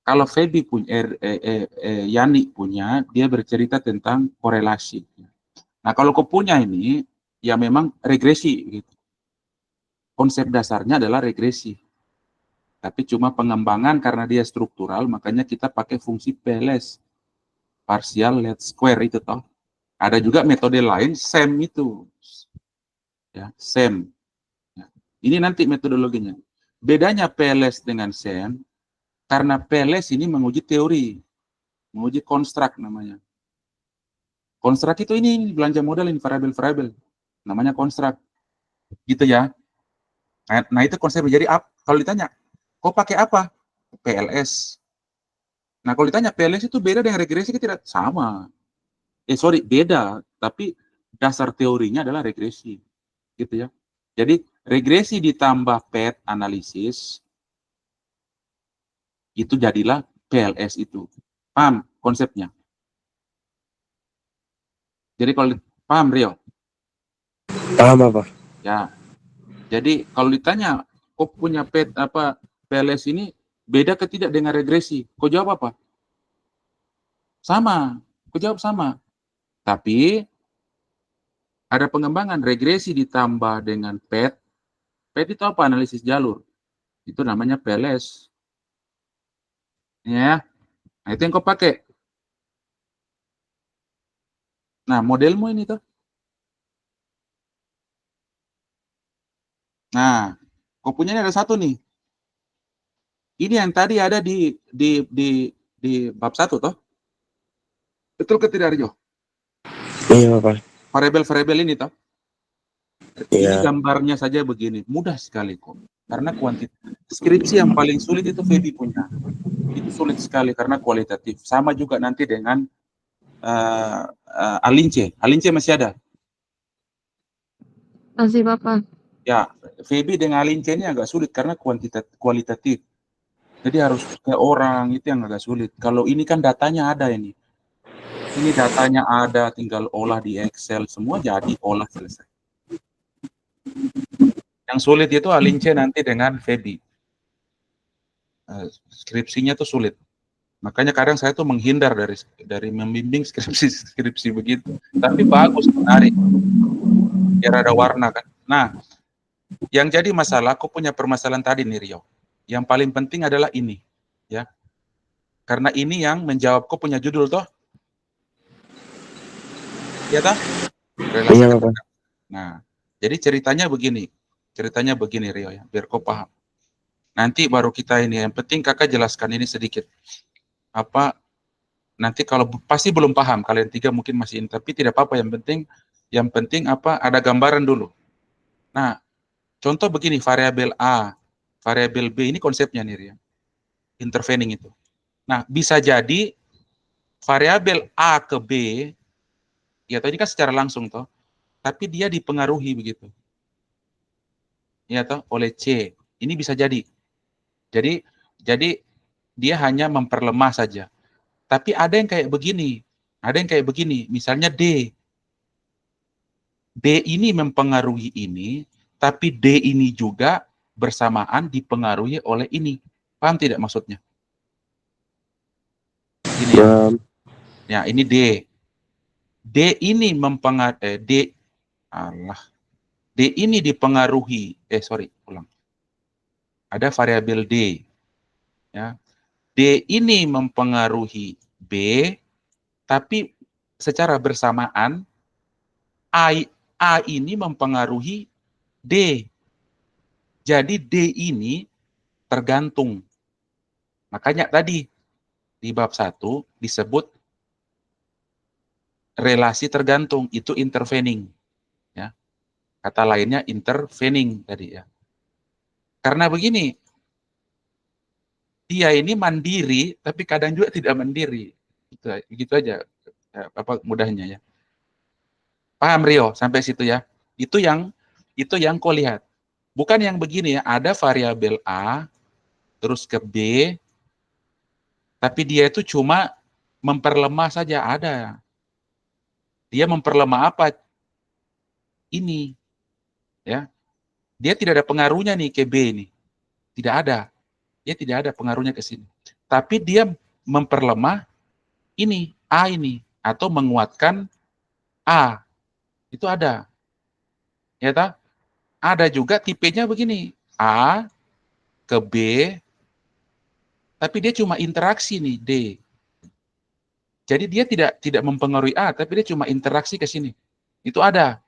Kalau Feby punya, Yani punya, dia bercerita tentang korelasi. Nah, kalau kau punya ini, ya memang regresi. Gitu. Konsep dasarnya adalah regresi. Tapi cuma pengembangan karena dia struktural, makanya kita pakai fungsi PLS. Partial least square itu toh. Ada juga metode lain, SEM itu. Ya, SEM. Ya. Ini nanti metodologinya. Bedanya PLS dengan SEM, karena PLS ini menguji teori, menguji konstruk namanya. Konstruk itu ini belanja modal, ini variabel-variabel. Namanya konstruk. Gitu ya. Nah itu konsep. Jadi kalau ditanya, kok pakai apa? PLS. Nah kalau ditanya PLS itu beda dengan regresi, tidak sama. Beda. Tapi dasar teorinya adalah regresi. Gitu ya. Jadi regresi ditambah PET analisis, itu jadilah PLS itu. Paham konsepnya? Jadi kalau paham, Rio? Paham apa? Ya. Jadi kalau ditanya, kok punya PLS ini beda ke tidak dengan regresi? Kau jawab apa? Sama. Kau jawab sama. Tapi ada pengembangan regresi ditambah dengan PET. PET itu apa? Analisis jalur. Itu namanya PLS. Ya. Nah, itu yang kau pakai. Nah, modelmu ini tuh. Nah, kau punya ini ada satu nih. Ini yang tadi ada di bab 1 toh. Betul ke tidak, Rio? Iya Bapak. Variabel-variabel ini toh. Ini Iya. gambarnya saja begini, mudah sekali kok. Karena skripsi yang paling sulit itu Feby punya. Itu sulit sekali karena kualitatif. Sama juga nanti dengan Alince. Alince masih ada? Masih Bapak. Ya, Feby dengan Alince ini agak sulit karena kualitatif. Jadi harus ke orang, itu yang agak sulit. Kalau ini kan datanya ada ini. Ini datanya ada, tinggal olah di Excel, semua jadi olah selesai. Yang sulit itu Alince nanti dengan Feby. Skripsinya tuh sulit. Makanya kadang saya tuh menghindar dari membimbing skripsi begitu. Tapi bagus, menarik. Biar ada warna kan. Nah, yang jadi masalah, aku punya permasalahan tadi nih, Rio. Yang paling penting adalah ini, ya. Karena ini yang menjawab, kau punya judul toh? Iya toh? Relasi. Iya Bapak. Nah, jadi ceritanya begini. Ceritanya begini, Rio, ya, biar kau paham. Nanti baru kita ini, yang penting kakak jelaskan ini sedikit. Nanti kalau pasti belum paham, kalian 3 mungkin masih ini, tapi tidak apa-apa, yang penting ada gambaran dulu. Nah, contoh begini, variabel A, variabel B, ini konsepnya nih, Rio. Intervening itu. Nah, bisa jadi variabel A ke B, ya tadi kan secara langsung toh, tapi dia dipengaruhi begitu. Ya toh, oleh C. Ini bisa jadi. Jadi dia hanya memperlemah saja. Tapi ada yang kayak begini. Misalnya D. D ini mempengaruhi ini, tapi D ini juga bersamaan dipengaruhi oleh ini. Paham tidak maksudnya? Ini ya. Ya, ini D. D ini mempengaruhi D ini dipengaruhi, ada variabel D. Ya. D ini mempengaruhi B, tapi secara bersamaan A ini mempengaruhi D. Jadi D ini tergantung. Makanya tadi di bab 1 disebut relasi tergantung, itu intervening. Ya. Kata lainnya intervening tadi ya. Karena begini, dia ini mandiri, tapi kadang juga tidak mandiri. Gitu aja, apa mudahnya ya. Paham Rio sampai situ ya? Itu yang kau lihat. Bukan yang begini ya, ada variabel A, terus ke B, tapi dia itu cuma memperlemah saja, ada. Dia memperlemah apa? Ini, ya. Dia tidak ada pengaruhnya nih ke B ini. Tidak ada. Dia tidak ada pengaruhnya ke sini. Tapi dia memperlemah ini, A ini, atau menguatkan A. Itu ada. Ya tak? Ada juga tipenya begini. A ke B, tapi dia cuma interaksi nih, D. Jadi dia tidak mempengaruhi A, tapi dia cuma interaksi ke sini. Itu ada.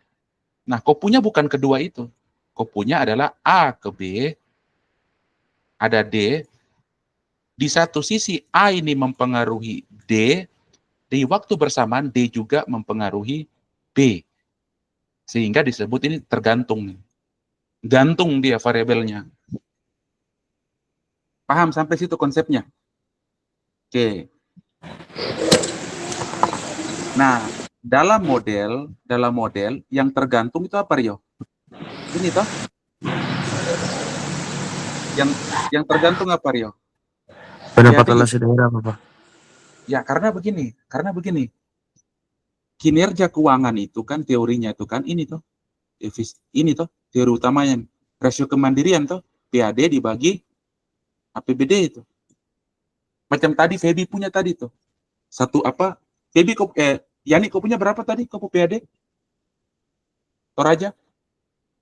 Nah, kau punya bukan kedua itu. Kau punya adalah A ke B, ada D. Di satu sisi A ini mempengaruhi D, di waktu bersamaan D juga mempengaruhi B. Sehingga disebut ini tergantung. Gantung dia variabelnya. Paham sampai situ konsepnya? Oke. Nah, dalam model yang tergantung itu apa, Rio? Ini toh? Yang tergantung apa, Rio? Pendapatan nasi daerah, Bapak. Ya, karena begini. Kinerja keuangan itu kan teorinya itu kan ini toh. Ini toh teori utamanya. Rasio kemandirian toh, PAD dibagi APBD itu. Macam tadi Feby punya tadi tuh. Satu apa? Feby Yani kau punya berapa tadi kau PAD? Toraja?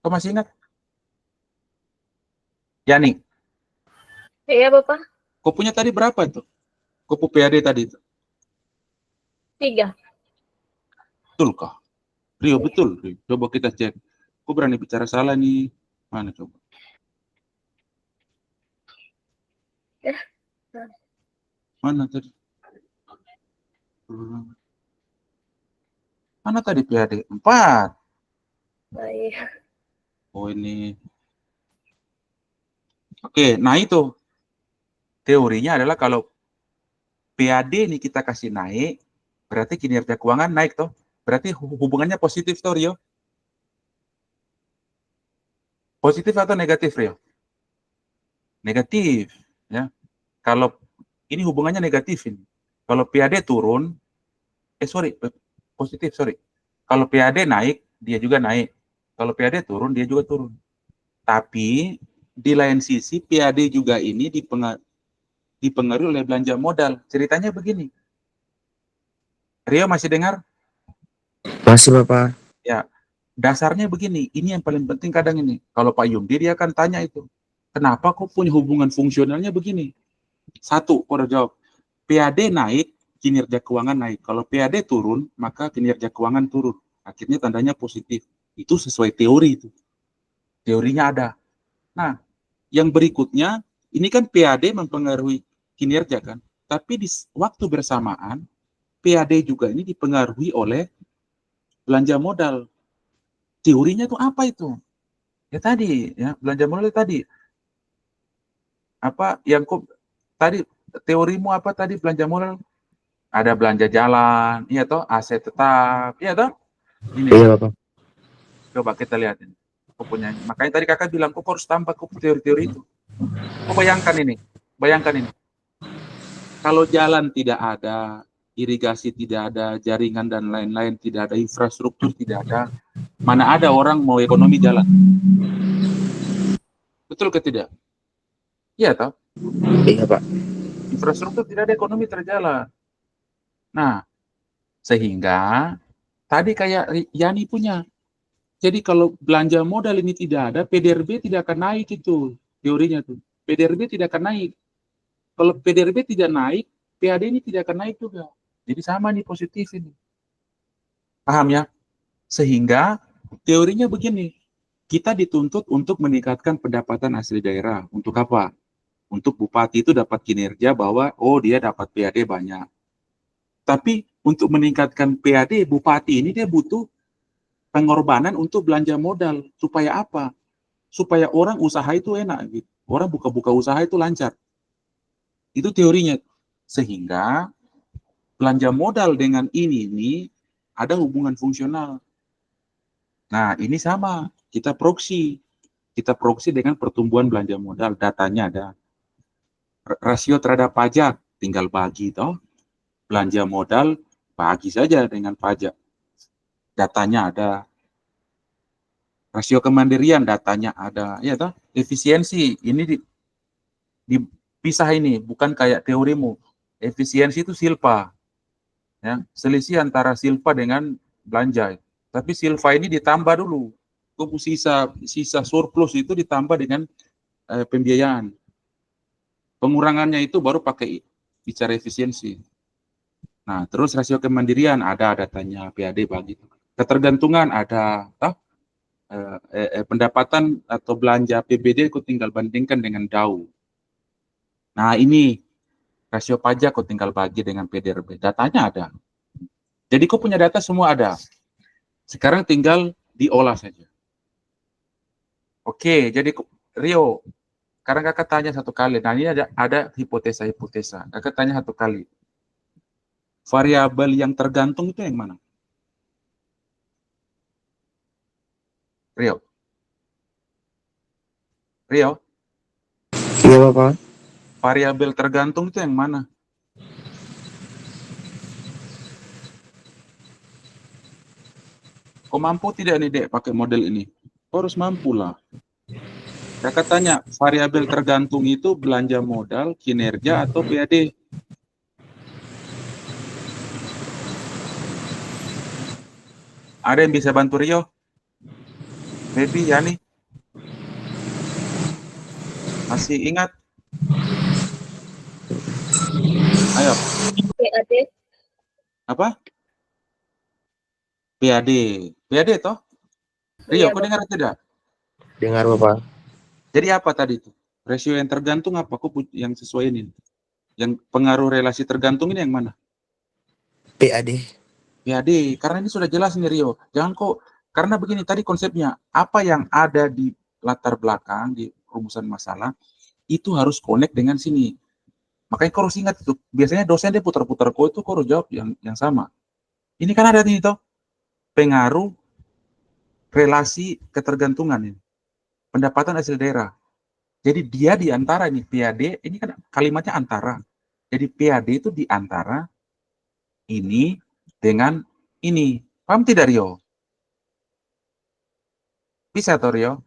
Kau masih ingat? Yani, Iya, Bapak. kau punya tadi berapa tuh? Kau PAD tadi itu? 3. Betul kah? Rio, betul. Rio. Coba kita cek. Kau berani bicara salah nih. Mana coba? Mana tadi? Mana tadi PAD? 4. Baik. Oh ini. Oke, nah itu. Teorinya adalah kalau PAD ini kita kasih naik, berarti kinerja keuangan naik toh. Berarti hubungannya positif toh, Rio? Positif atau negatif, Rio? Negatif, ya. Kalau ini hubungannya negatif ini. Kalau PAD turun, positif, sorry. Kalau PAD naik, dia juga naik. Kalau PAD turun, dia juga turun. Tapi di lain sisi PAD juga ini dipengaruhi oleh belanja modal. Ceritanya begini. Rio masih dengar? Masih, Bapak. Ya, dasarnya begini. Ini yang paling penting kadang ini. Kalau Pak Yumdi dia akan tanya itu. Kenapa kok punya hubungan fungsionalnya begini? Satu, kau udah jawab. PAD naik, kinerja keuangan naik. Kalau PAD turun, maka kinerja keuangan turun. Akhirnya tandanya positif. Itu sesuai teori itu. Teorinya ada. Nah, yang berikutnya, ini kan PAD mempengaruhi kinerja kan. Tapi di waktu bersamaan, PAD juga ini dipengaruhi oleh belanja modal. Teorinya itu apa itu? Ya tadi, ya belanja modal tadi. Apa yang kok tadi teorimu apa tadi belanja modal? Ada belanja jalan, iya toh, aset tetap, iya toh? Ini Iya, Bapak. coba kita lihat ini. Kok punya. Makanya tadi kakak bilang kok harus tambah kok teori-teori itu. Kau bayangkan ini. Kalau jalan tidak ada, irigasi tidak ada, jaringan dan lain-lain tidak ada, infrastruktur tidak ada, mana ada orang mau ekonomi jalan? Betul ke tidak? Iya toh? Iya Pak. Infrastruktur tidak ada, ekonomi terjalan. Nah, sehingga tadi kayak Yani punya. Jadi kalau belanja modal ini tidak ada, PDRB tidak akan naik itu teorinya tuh. PDRB tidak akan naik. Kalau PDRB tidak naik, PAD ini tidak akan naik juga. Jadi sama nih positif ini. Paham ya? Sehingga teorinya begini, kita dituntut untuk meningkatkan pendapatan asli daerah. Untuk apa? Untuk bupati itu dapat kinerja bahwa, oh dia dapat PAD banyak. Tapi untuk meningkatkan PAD, bupati ini dia butuh pengorbanan untuk belanja modal. Supaya apa? Supaya orang usaha itu enak. Gitu. Orang buka-buka usaha itu lancar. Itu teorinya. Sehingga belanja modal dengan ini ada hubungan fungsional. Nah, ini sama. Kita proksi. Kita proksi dengan pertumbuhan belanja modal. Datanya ada. Rasio terhadap pajak, tinggal bagi. Toh. Belanja modal, bagi saja dengan pajak. Datanya ada. Rasio kemandirian, datanya ada. Ya toh. Efisiensi, ini dipisah ini. Bukan kayak teorimu. Efisiensi itu silpa. Ya. Selisih antara silpa dengan belanja. Tapi silva ini ditambah dulu. Sisa surplus itu ditambah dengan pembiayaan. Pengurangannya itu baru pakai bicara efisiensi. Nah, terus rasio kemandirian ada datanya PAD bagi. Ketergantungan ada, pendapatan atau belanja APBD kau tinggal bandingkan dengan DAU. Nah, ini rasio pajak kau tinggal bagi dengan PDRB. Datanya ada. Jadi kau punya data semua ada. Sekarang tinggal diolah saja. Oke, jadi Rio, sekarang kakak tanya satu kali. Nah, ini ada hipotesa-hipotesa. Kakak tanya satu kali. Variabel yang tergantung itu yang mana? Rio. Rio, Iya Bapak. variabel tergantung itu yang mana? Kau mampu tidak nih, Dek, pakai model ini? Kau harus mampu lah. Kakak tanya, variabel tergantung itu belanja modal, kinerja, atau PAD? Ada yang bisa bantu Rio? Baby, Yani? Masih ingat? Ayo, PAD. apa? PAD. PAD toh? Rio, Iya, kau Bapak. dengar tidak? Dengar Bapak. Jadi apa tadi itu? Rasio yang tergantung apa? Kau yang sesuai ini? Yang pengaruh relasi tergantung ini yang mana? PAD. PAD, karena ini sudah jelas nih Rio. Jangan kok, karena begini tadi konsepnya, apa yang ada di latar belakang, di rumusan masalah, itu harus connect dengan sini. Makanya kau harus ingat itu, biasanya dosen dia putar-putar kau itu kau harus jawab yang sama. Ini kan ada ini toh, pengaruh relasi ketergantungan ini. Pendapatan hasil daerah. Jadi dia di antara ini PAD, ini kan kalimatnya antara. Jadi PAD itu di antara ini dengan ini. Paham tidak Rio? Bisa toh Rio?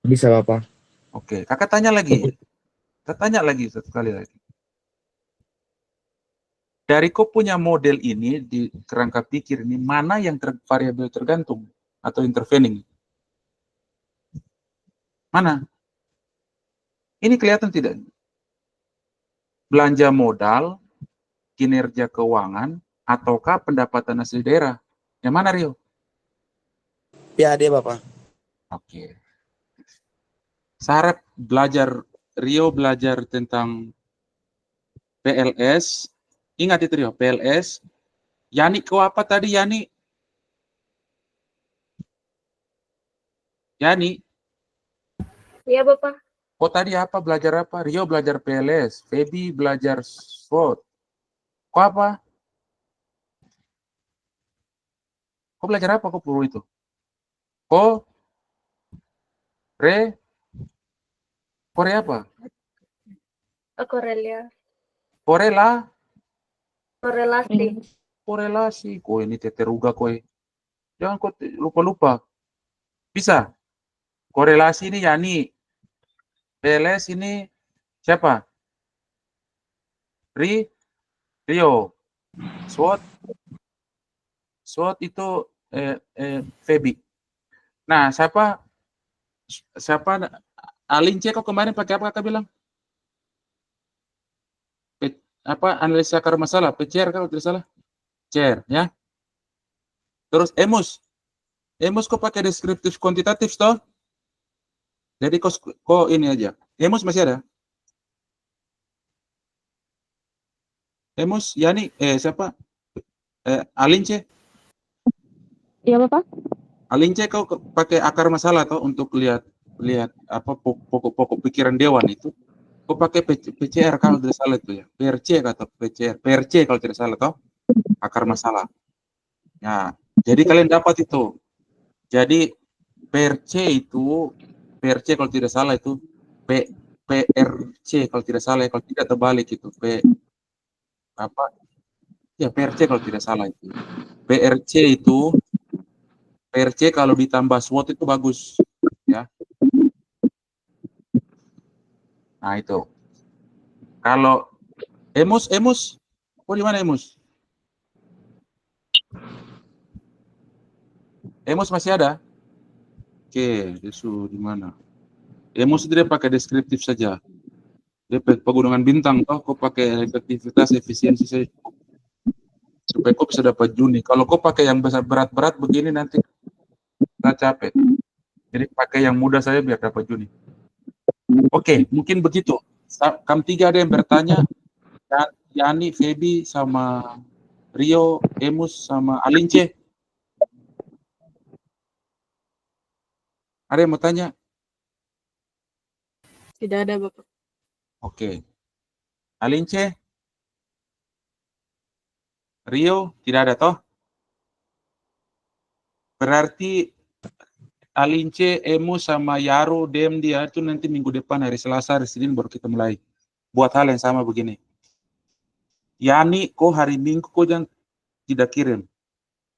Bisa Bapak. Oke, kakak tanya lagi. Kakak tanya lagi satu kali lagi. Dari kau punya model ini di kerangka pikir ini, mana yang variabel tergantung atau intervening? Mana? Ini kelihatan tidak? Belanja modal, kinerja keuangan, ataukah pendapatan asli daerah? Yang mana Rio? PAD Bapak. Oke. Syarat belajar Rio belajar tentang PLS. Ingat itu Rio, PLS. Yani kau apa tadi Yani? Yani, Iya, Bapak. kau tadi apa belajar apa? Rio belajar PLS, Feby belajar SWOT. Kau apa? Kau belajar apa kau perlu itu? Kau re Korea apa? Korelia. Korela, Korelasi. korelasi. Kowe ini teteruga kowe. Jangan kau lupa-lupa. Bisa. Korelasi ini Yani. PLS ini siapa? Rio. SWOT. SWOT itu Feby. Nah, siapa Alince kok kemarin pakai apa kakak bilang? Analisa akar masalah, PCR kalau tidak salah. PCR, ya. Terus Emus kok pakai deskriptif kuantitatif toh? Jadi kok ini aja. Emus masih ada? Emus, Yani, siapa? Alince. Iya, Bapak. Alince kau pakai akar masalah toh untuk lihat apa pokok-pokok pikiran dewan itu. Kau pakai PCR kalau tidak salah itu ya. PRC atau PCR. PRC kalau tidak salah toh. Akar masalah. Ya, jadi kalian dapat itu. Jadi PRC kalau tidak salah itu PRC kalau tidak salah, kalau tidak terbalik itu PRC kalau tidak salah itu. PRC kalau ditambah SWOT itu bagus, ya. Nah itu. Kalau Emus, di mana Emus? Emus masih ada? Oke, Desu di mana? Emus dia pakai deskriptif saja. Dia pegunungan bintang, kau pakai efektivitas, efisiensi saja. Supaya kau bisa dapat Juni. Kalau kau pakai yang besar berat-berat begini nanti nggak capek. Jadi pakai yang mudah saja biar dapat Juni. Oke, mungkin begitu. Kam 3 ada yang bertanya. Yani, Feby, sama Rio, Emus, sama Alince. Ada yang mau tanya? Tidak ada, Bapak. Oke. Alince? Rio? Tidak ada toh? Berarti Alince, Emus, sama Yaro, Dem dia itu nanti minggu depan hari Selasa, hari Senin baru kita mulai. Buat hal yang sama begini. Yani, kok hari Minggu kok jangan tidak kirim.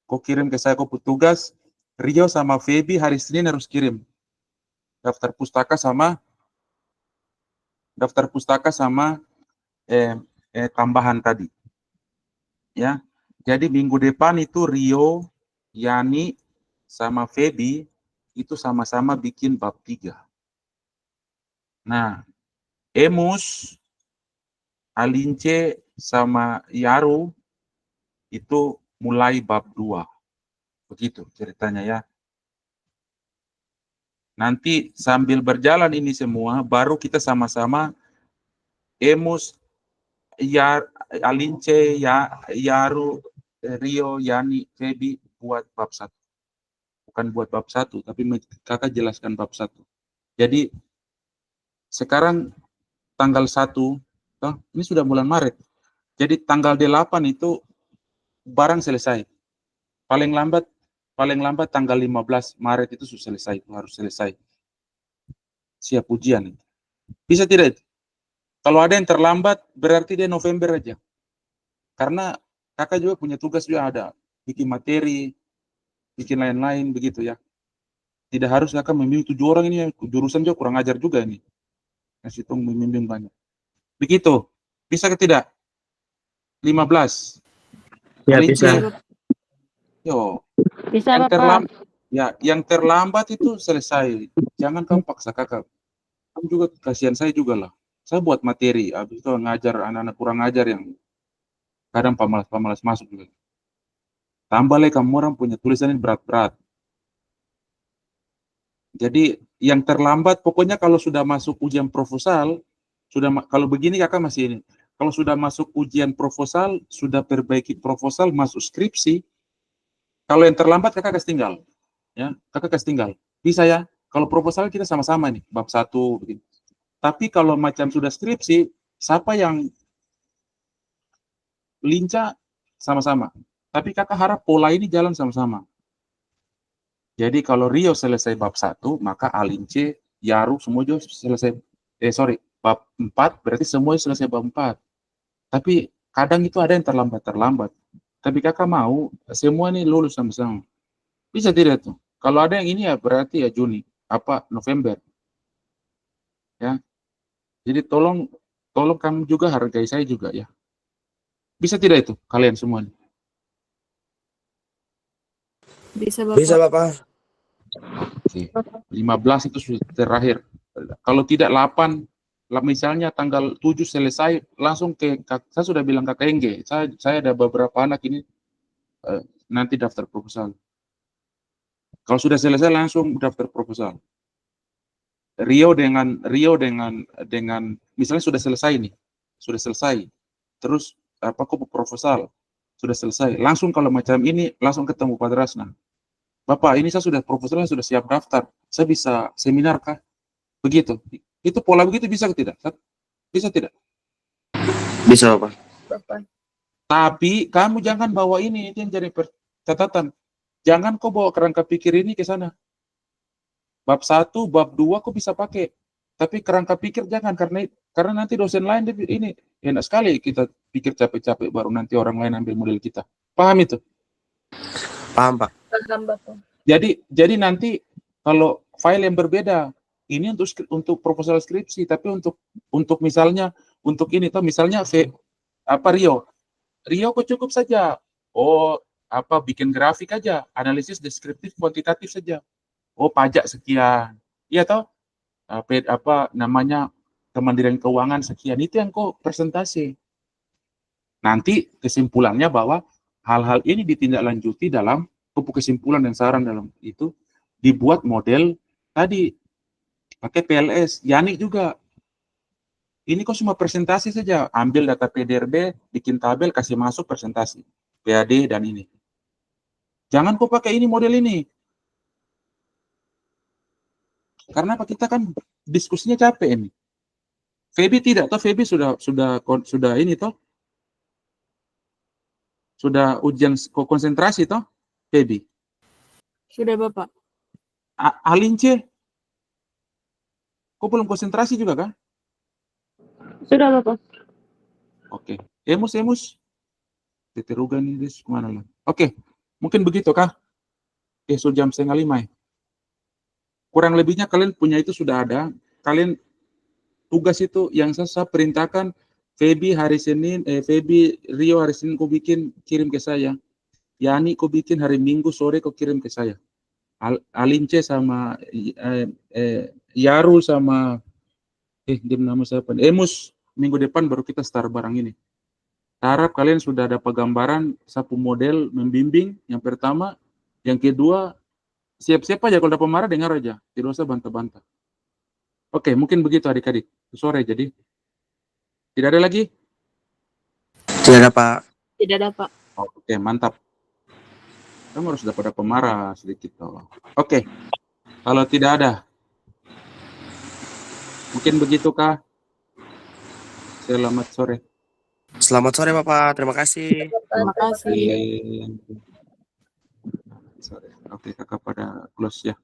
Kok kirim ke saya, kok petugas. Rio sama Feby hari Senin harus kirim. Daftar pustaka sama tambahan tadi. Ya. Jadi minggu depan itu Rio, Yani, sama Feby itu sama-sama bikin bab 3. Nah, Emus, Alince, sama Yaro itu mulai bab 2. Begitu ceritanya ya. Nanti sambil berjalan ini semua, baru kita sama-sama Emus, Alince, Yaro, Rio, Yani, Feby buat bab 1. Bukan buat bab 1, tapi kakak jelaskan bab 1. Jadi sekarang tanggal 1, ini sudah bulan Maret. Jadi tanggal 8 itu barang selesai. Paling lambat tanggal 15 Maret itu sudah selesai, harus selesai. Siap ujian. Bisa tidak? Kalau ada yang terlambat, berarti dia November aja. Karena kakak juga punya tugas juga ada. Bikin materi, bikin lain-lain, begitu ya. Tidak harus kakak membimbing 7 orang ini, jurusan juga kurang ajar juga ini. Ngasih hitung membimbing banyak. Begitu. Bisa ke tidak? 15. Ya, Alince, bisa. Yo, Bisa, yang Bapak. yang terlambat itu selesai. Jangan kamu paksa kakak. Kamu juga kasihan saya juga lah. Saya buat materi, habis itu ngajar anak-anak kurang ajar yang kadang pemalas masuk juga. Tambah lagi kamu orang punya tulisan ini berat-berat. Jadi yang terlambat pokoknya kalau sudah masuk ujian proposal, kalau begini kakak masih ini. Kalau sudah masuk ujian proposal, sudah perbaiki proposal, masuk skripsi, kalau yang terlambat kakak kasih tinggal. Ya, kakak kasih tinggal. Bisa ya? Kalau proposal kita sama-sama nih, bab 1 begini. Tapi kalau macam sudah skripsi, siapa yang lincah sama-sama. Tapi kakak harap pola ini jalan sama-sama. Jadi kalau Rio selesai bab 1, maka Alince, Yaru semua juga selesai. bab 4, berarti semua selesai bab 4. Tapi kadang itu ada yang terlambat. Tapi kakak mau semua nih lulus sama-sama. Bisa tidak tuh? Kalau ada yang ini ya berarti ya Juni, November. Ya. Jadi tolong kamu juga hargai saya juga ya. Bisa tidak itu kalian semua? Bisa Bapak. Bisa Bapak. Oke. 15 itu sudah terakhir. Kalau tidak 8, misalnya tanggal 7 selesai, langsung saya sudah bilang ke KNG, saya ada beberapa anak ini nanti daftar proposal. Kalau sudah selesai langsung daftar proposal. Rio dengan misalnya sudah selesai nih, sudah selesai. Terus kok proposal sudah selesai. Langsung kalau macam ini langsung ketemu Pak Drasna. Bapak, ini saya sudah proposalnya sudah siap daftar. Saya bisa seminar kah? Begitu. Itu pola begitu bisa tidak? Bisa tidak? Bisa Bapak. Bapak. Tapi kamu jangan bawa ini yang jadi catatan. Jangan kau bawa kerangka pikir ini ke sana. Bab 1, bab 2 kau bisa pakai. Tapi kerangka pikir jangan karena nanti dosen lain ini enak sekali kita pikir capek-capek baru nanti orang lain ambil model kita. Paham itu? Paham Pak. Paham Bapak. Jadi nanti kalau file yang berbeda ini untuk proposal skripsi, tapi untuk misalnya untuk ini tuh misalnya Rio kok cukup saja. Bikin grafik aja, analisis deskriptif kuantitatif saja. Pajak sekian. Iya toh? Namanya kemandirian keuangan sekian, itu yang kok presentasi. Nanti kesimpulannya bahwa hal-hal ini ditindaklanjuti dalam kesimpulan dan saran dalam itu dibuat model tadi pakai PLS. Yani juga ini kok cuma presentasi saja, ambil data PDRB, bikin tabel, kasih masuk presentasi PAD dan ini. Jangan kok pakai ini model ini. Karena apa, kita kan diskusinya capek ini. Febi tidak toh, Febi sudah ini toh. Sudah ujian konsentrasi toh, Febi. Sudah Bapak. Alince, kok belum konsentrasi juga kan? Sudah Bapak. Oke. Emus. Teterugan ini kemana lah? Oke. Mungkin begitu kah? Sudah jam 4:30 ya. Kurang lebihnya kalian punya itu sudah ada. Kalian tugas itu yang saya perintahkan, Febi Rio hari Senin kau kirim ke saya. Yani kau bikin hari Minggu sore kau kirim ke saya. Alince sama Yarul sama dia nama siapa? Emus, minggu depan baru kita start barang ini. Harap kalian sudah ada gambaran satu model membimbing yang pertama, yang kedua siap-siap aja kalau dapat marah dengar aja, tidak usah bantah-bantah. Oke, mungkin begitu adik-adik. Sore jadi. Tidak ada lagi? Tidak ada Pak. Tidak ada Pak. Oke, mantap. Kamu harus dapat marah sedikit. Oke, kalau tidak ada, mungkin begitukah? Selamat sore. Selamat sore Bapak. Terima kasih. Terima kasih. Oke, kakak pada close ya.